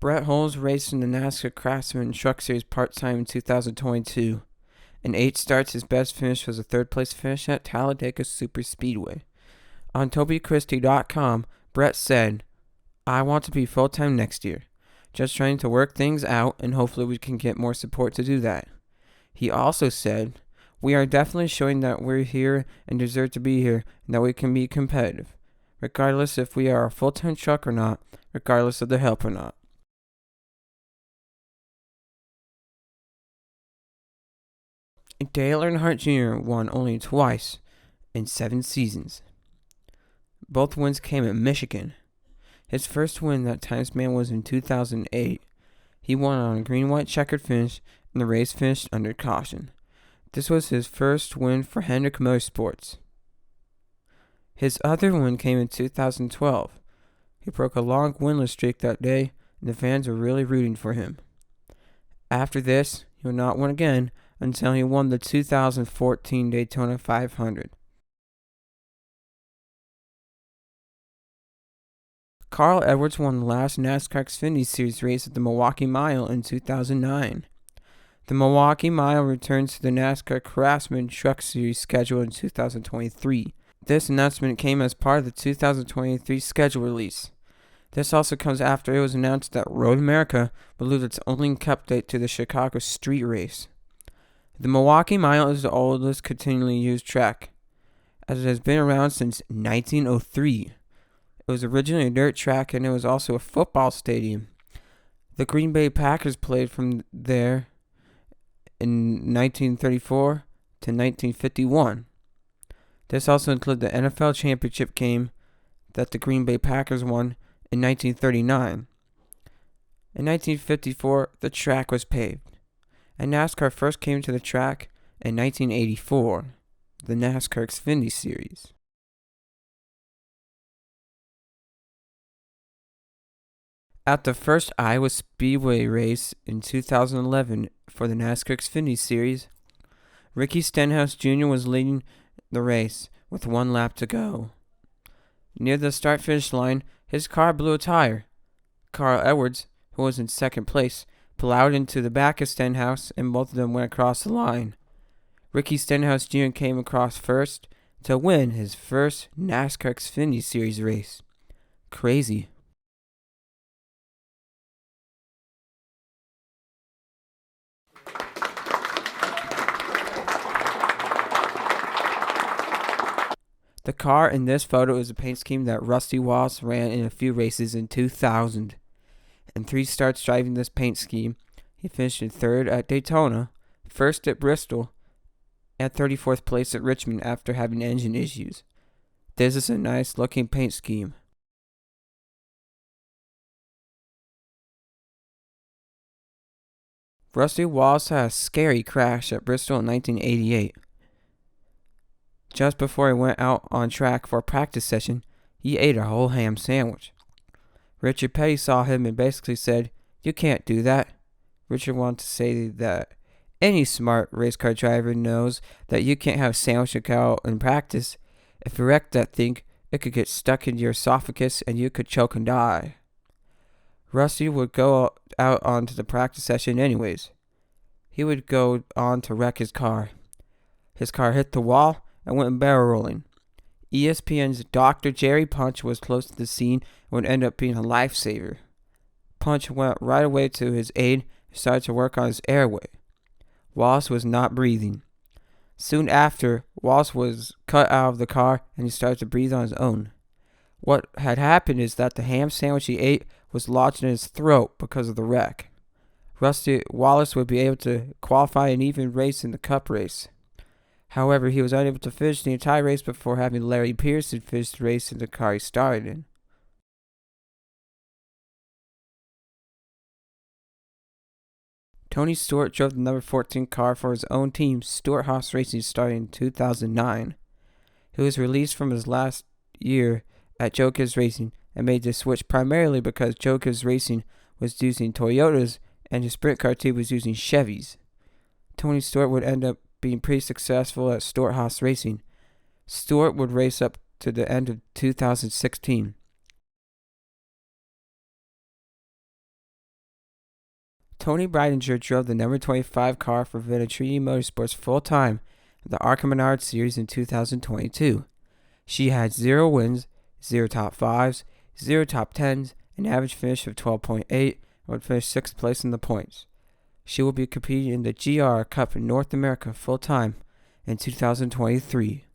Brett Holmes raced in the NASCAR Craftsman Truck Series part-time in 2022. In 8 starts, his best finish was a third-place finish at Talladega Superspeedway. On TobyChristie.com, Brett said, "I want to be full-time next year. Just trying to work things out, and hopefully we can get more support to do that." He also said, "We are definitely showing that we're here and deserve to be here, and that we can be competitive, regardless if we are a full-time truck or not, regardless of the help or not." Dale Earnhardt Jr. won only twice in 7 seasons. Both wins came at Michigan. His first win that time span was in 2008. He won on a green-white checkered finish, and the race finished under caution. This was his first win for Hendrick Motorsports. His other win came in 2012. He broke a long winless streak that day, and the fans were really rooting for him. After this, he would not win again until he won the 2014 Daytona 500. Carl Edwards won the last NASCAR Xfinity Series race at the Milwaukee Mile in 2009. The Milwaukee Mile returns to the NASCAR Craftsman Truck Series schedule in 2023. This announcement came as part of the 2023 schedule release. This also comes after it was announced that Road America would lose its only cup date to the Chicago Street Race. The Milwaukee Mile is the oldest continually used track, as it has been around since 1903. It was originally a dirt track, and it was also a football stadium. The Green Bay Packers played from there in 1934 to 1951. This also included the NFL championship game that the Green Bay Packers won in 1939. In 1954, the track was paved, and NASCAR first came to the track in 1984, the NASCAR Xfinity Series. At the first Iowa Speedway race in 2011 for the NASCAR Xfinity Series, Ricky Stenhouse Jr. was leading the race with 1 lap to go. Near the start-finish line, his car blew a tire. Carl Edwards, who was in second place, plowed into the back of Stenhouse, and both of them went across the line. Ricky Stenhouse Jr. came across first to win his first NASCAR Xfinity Series race. Crazy. The car in this photo is a paint scheme that Rusty Wallace ran in a few races in 2000. In 3 starts driving this paint scheme, he finished in 3rd at Daytona, 1st at Bristol, and 34th place at Richmond after having engine issues. This is a nice looking paint scheme. Rusty Wallace had a scary crash at Bristol in 1988. Just before he went out on track for a practice session, he ate a whole ham sandwich. Richard Petty saw him and basically said, "You can't do that." Richard wanted to say that any smart race car driver knows that you can't have a sandwich out in practice. If you wreck that thing, it could get stuck in your esophagus and you could choke and die. Rusty would go out onto the practice session anyways. He would go on to wreck his car. His car hit the wall and went barrel rolling. ESPN's Dr. Jerry Punch was close to the scene and would end up being a lifesaver. Punch went right away to his aid and started to work on his airway. Wallace was not breathing. Soon after, Wallace was cut out of the car and he started to breathe on his own. What had happened is that the ham sandwich he ate was lodged in his throat because of the wreck. Rusty Wallace would be able to qualify and even race in the Cup race. However, he was unable to finish the entire race before having Larry Pearson finish the race in the car he started in. Tony Stewart drove the number 14 car for his own team, Stewart Haas Racing, starting in 2009. He was released from his last year at Joe Gibbs Racing and made the switch primarily because Joe Gibbs Racing was using Toyotas and his sprint car team was using Chevys. Tony Stewart would end up being pretty successful at Stewart Haas Racing. Stewart would race up to the end of 2016. Tony Breidinger drove the number 25 car for Vinatrini Motorsports full-time at the ARCA Menard Series in 2022. She had 0 wins, 0 top 5s, 0 top 10s, an average finish of 12.8, and would finish 6th place in the points. She will be competing in the GR Cup in North America full-time in 2023.